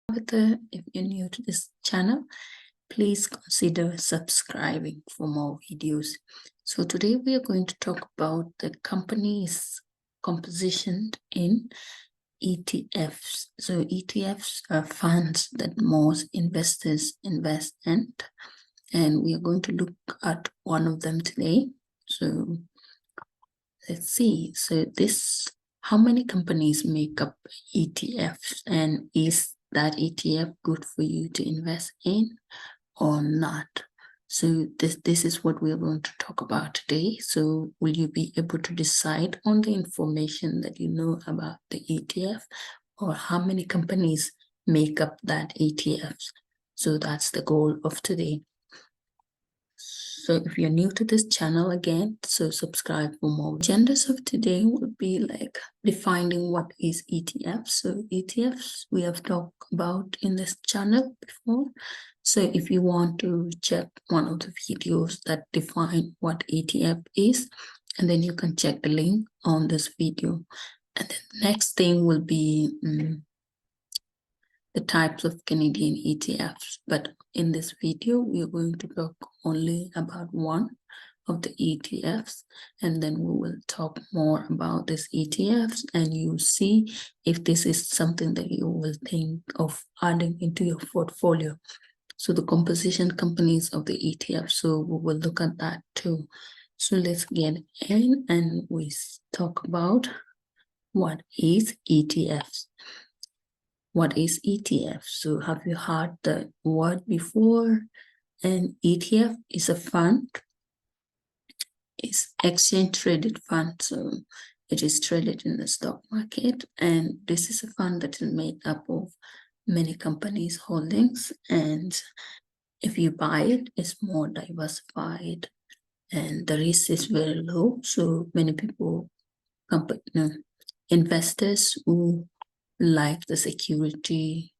If you're new to this channel, please consider subscribing for more videos. So today we are going to talk about the company's composition in ETFs. So ETFs are funds that most investors invest in, and we are going to look at one of them today. So let's see. How many companies make up ETFs, and is that ETF good for you to invest in or not? So this is what we're going to talk about today. So will you be able to decide on the information that you know about the ETF, or how many companies make up that ETFs? So that's the goal of today. So if you're new to this channel again, so subscribe for more. Agendas of today would be like defining what is ETFs. So ETFs we have talked about in this channel before. So if you want to check one of the videos that define what ETF is, and then you can check the link on this video. And then the next thing will be the types of Canadian ETFs. But in this video, we are going to talk only about one of the ETFs, and then we will talk more about these ETFs, and you see if this is something that you will think of adding into your portfolio. So the composition companies of the ETF, so we will look at that too. So let's get in and we talk about what is ETFs. What is ETF? So have you heard the word before? An ETF is a fund. It's exchange traded fund. So it is traded in the stock market. And this is a fund that is made up of many companies' holdings. And if you buy it, it's more diversified and the risk is very low. So many people, investors who like the security,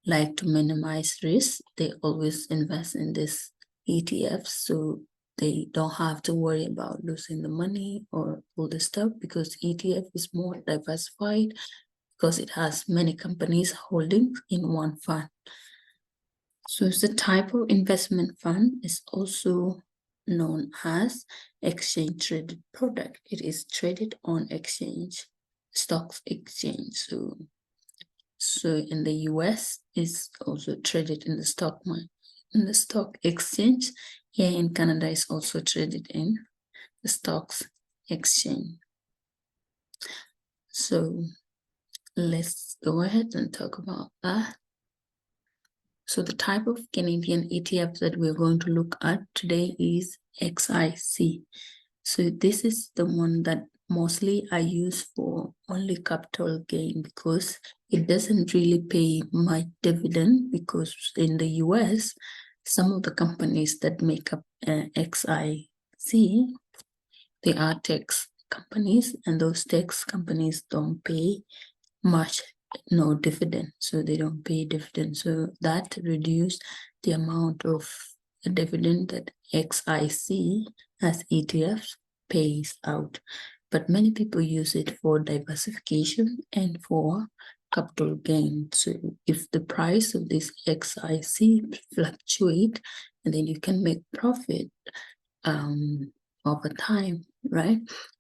like to minimize risk, they always invest in this ETFs, so they don't have to worry about losing the money or all the stuff, because ETF is more diversified because it has many companies holding in one fund. So it's the type of investment fund is also known as exchange traded product. It is traded on exchange, stocks exchange. So in the US, it's also traded in the stock exchange. Here in Canada, it's also traded in the stocks exchange. So let's go ahead and talk about that. So the type of Canadian ETF that we're going to look at today is XIC. So this is the one that mostly I use for only capital gain, because it doesn't really pay much dividend, because in the US, some of the companies that make up XIC, they are tax companies, and those tax companies don't pay much, no dividend, so they don't pay dividend. So that reduced the amount of dividend that XIC as ETFs pays out. But many people use it for diversification and for capital gain. So if the price of this XIC fluctuate, and then you can make profit over time, right?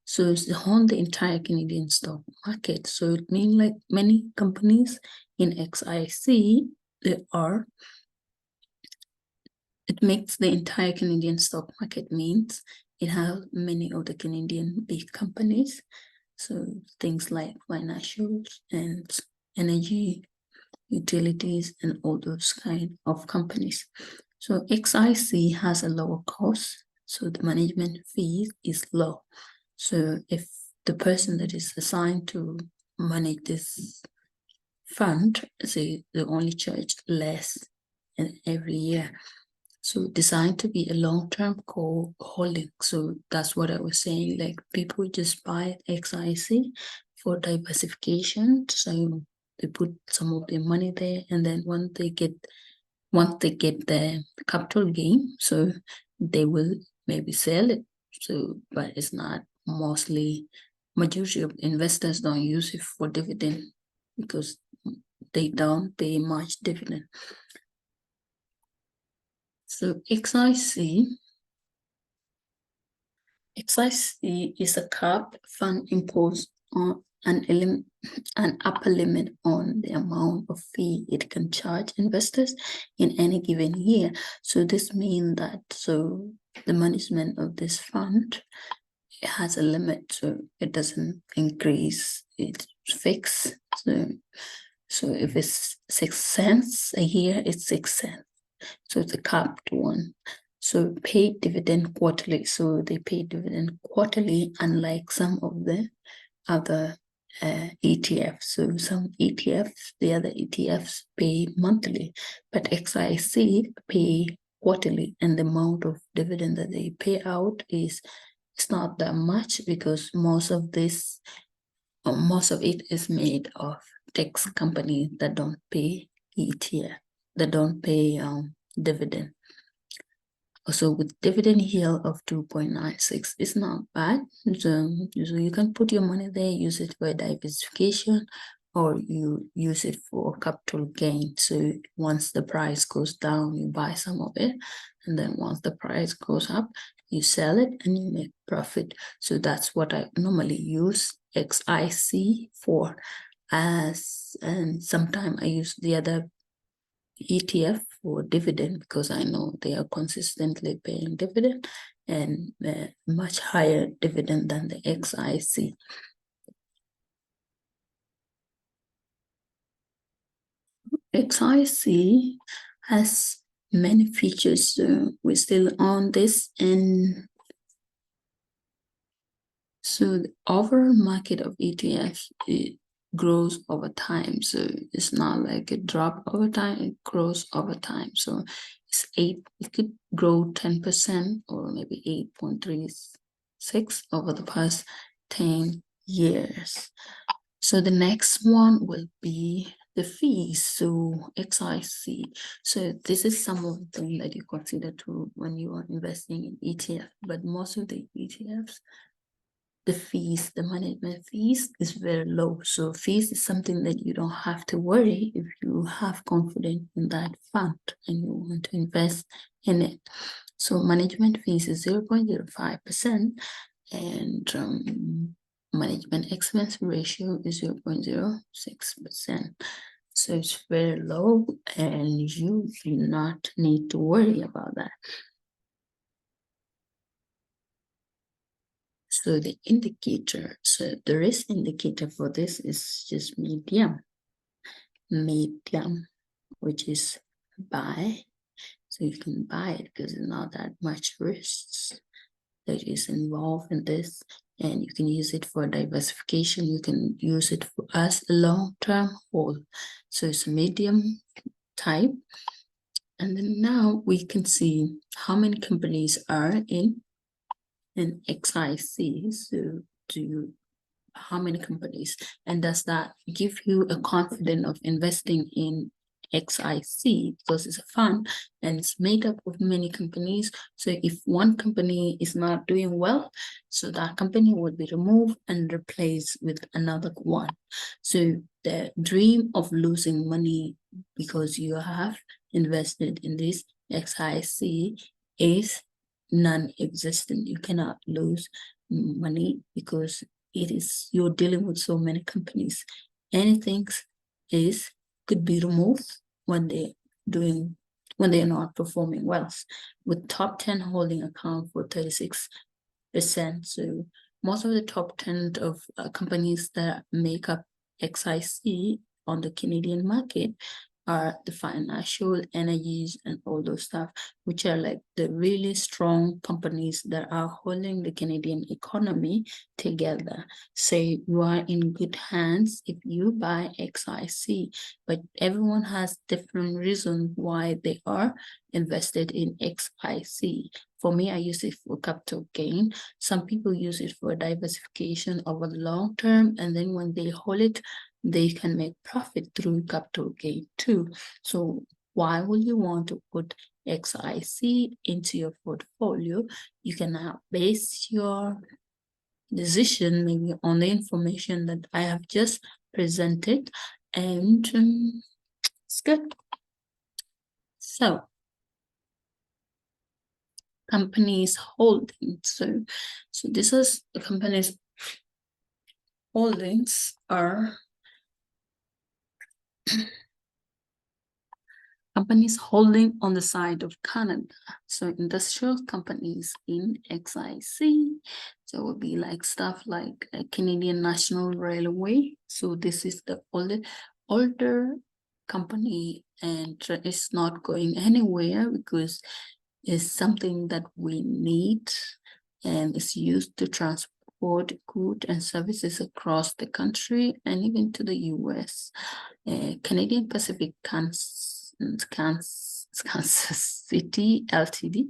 So it's on the entire Canadian stock market. So it means like many companies in XIC, it makes the entire Canadian stock market, means it has many of the Canadian big companies. So things like financials and energy, utilities, and all those kind of companies. So XIC has a lower cost, so the management fee is low. So if the person that is assigned to manage this fund, say they only charge less every year. So designed to be a long-term holding. So that's what I was saying, like people just buy XIC for diversification. So they put some of their money there, and then once they get the capital gain, so they will maybe sell it. So, but it's not mostly, majority of investors don't use it for dividend, because they don't pay much dividend. So XIC is a cap fund imposed on an upper limit on the amount of fee it can charge investors in any given year. So this means that the management of this fund has a limit, so it doesn't increase. It's fixed. So if it's 6 cents a year, it's 6 cents. So it's a capped one. So pay dividend quarterly. So they pay dividend quarterly, unlike some of the other ETFs. So some ETFs, the other ETFs pay monthly, but XIC pay quarterly, and the amount of dividend that they pay out it's not that much, because most of it is made of tax companies that don't pay ETF, that don't pay dividend. Also, with dividend yield of 2.96, it's not bad. So you can put your money there, use it for diversification, or you use it for capital gain. So once the price goes down, you buy some of it, and then once the price goes up, you sell it and you make profit. So that's what I normally use XIC for. And sometimes I use the other ETF for dividend, because I know they are consistently paying dividend, and much higher dividend than the XIC. XIC has many features. We're still on this, and so the overall market of ETFs, it grows over time. So it's not like a drop over time, it grows over time. So it could grow 10% or maybe 8.36 over the past 10 years. So the next one will be the fees. So XIC. So this is some of the things that you consider to when you are investing in ETF, but most of the ETFs, the fees, the management fees is very low. So fees is something that you don't have to worry if you have confidence in that fund and you want to invest in it. So management fees is 0.05%, and management expense ratio is 0.06%. So it's very low, and you do not need to worry about that. So the indicator, so the risk indicator for this is just medium, which is buy. So you can buy it because there's not that much risks that is involved in this, and you can use it for diversification. You can use it for as a long-term hold. So it's medium type. And then now we can see how many companies are in XIC. So how many companies, and does that give you a confidence of investing in XIC? Because it's a fund and it's made up of many companies. So if one company is not doing well, so that company would be removed and replaced with another one. So the dream of losing money because you have invested in this XIC is non-existent. You cannot lose money because you're dealing with so many companies. Anything could be removed when they're not performing well. With top 10 holding account for 36%. So most of the top 10 of companies that make up XIC on the Canadian market are the financial, energies, and all those stuff, which are like the really strong companies that are holding the Canadian economy together. So you are in good hands if you buy XIC, but everyone has different reasons why they are invested in XIC. For me, I use it for capital gain. Some people use it for diversification over the long term, and then when they hold it, they can make profit through capital gain too. So why would you want to put XIC into your portfolio? You can now base your decision maybe on the information that I have just presented, and it's good. So companies holding. So this is the company's holdings are companies holding on the side of Canada. So industrial companies in XIC. So it would be like stuff like Canadian National Railway. So this is the older company, and it's not going anywhere because it's something that we need and it's used to transport goods and services across the country and even to the US. Canadian Pacific Kansas City Ltd.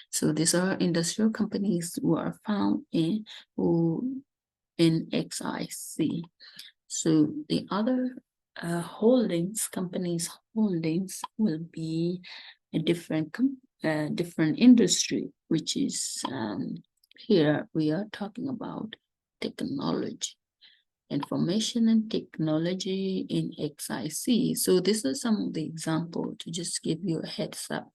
So these are industrial companies who are found in XIC. So the other companies holdings will be a different industry, which is here we are talking about technology. Information and technology in XIC. So this is some of the example to just give you a heads up.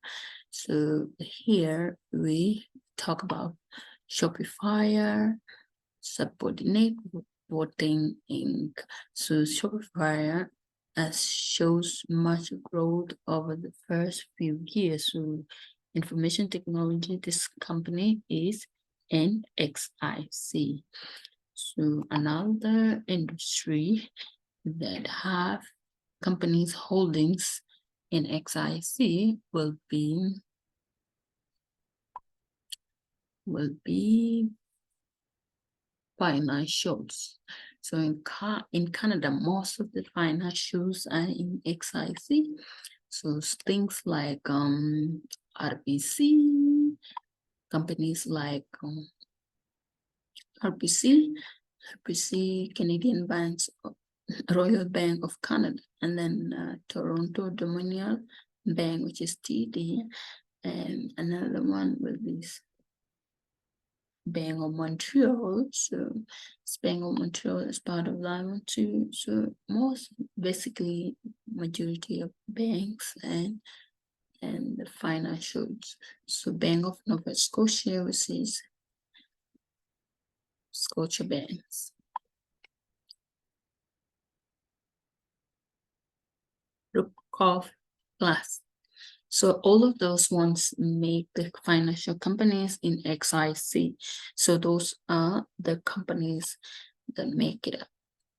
So here we talk about Shopify, Subordinate Voting Inc. So Shopify shows much growth over the first few years. So information technology, this company is NXIC. So another industry that have companies holdings in XIC will be financials. So in Canada, most of the financials are in XIC. So things like RBC, companies like RBC, Canadian Banks, Royal Bank of Canada, and then Toronto Dominion Bank, which is TD, and another one will be Bank of Montreal. So Bank of Montreal is part of that one too. So basically majority of banks and the financials. So Bank of Nova Scotia, which is Scotiabank. Brookhoff Plus. So all of those ones make the financial companies in XIC. So those are the companies that make it up.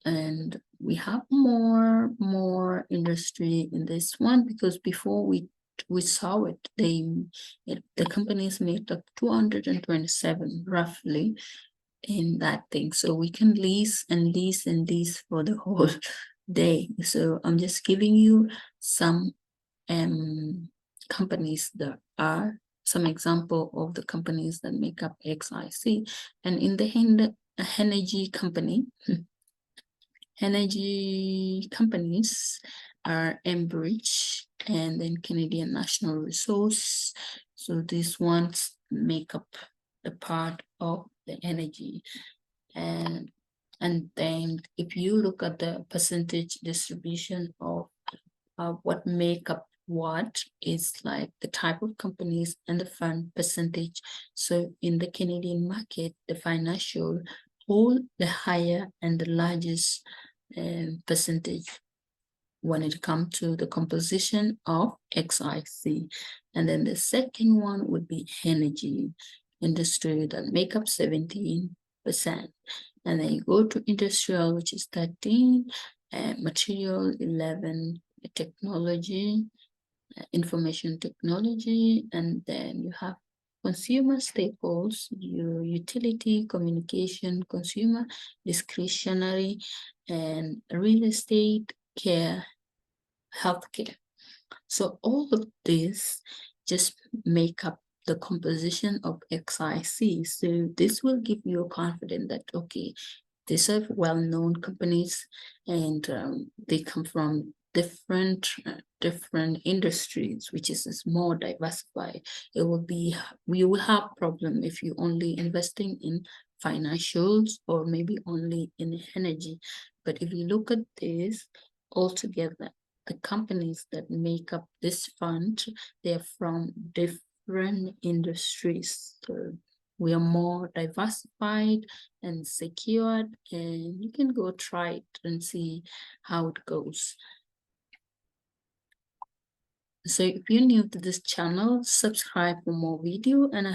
And we have more industry in this one because before we saw it, the companies made up 227 roughly in that thing. So we can lease and lease and lease for the whole day. So I'm just giving you some companies that are some example of the companies that make up XIC. And in the energy companies are Enbridge and then Canadian National Resource. So these ones make up the part of the energy. And then if you look at the percentage distribution of what make up what is like the type of companies and the fund percentage. So in the Canadian market, the financial hold the higher and the largest percentage when it comes to the composition of XIC. And then the second one would be energy industry that make up 17%. And then you go to industrial, which is 13, material 11, technology, information technology, and then you have consumer staples, your utility, communication, consumer, discretionary, and real estate, care, healthcare. So all of this just make up the composition of XIC. So this will give you a confidence that, okay, these are well-known companies and they come from different industries, which is more diversified. You will have problem if you only investing in financials or maybe only in energy. But if you look at this, altogether, the companies that make up this fund, they're from different industries. So we are more diversified and secured, and you can go try it and see how it goes. So if you're new to this channel, subscribe for more video, and I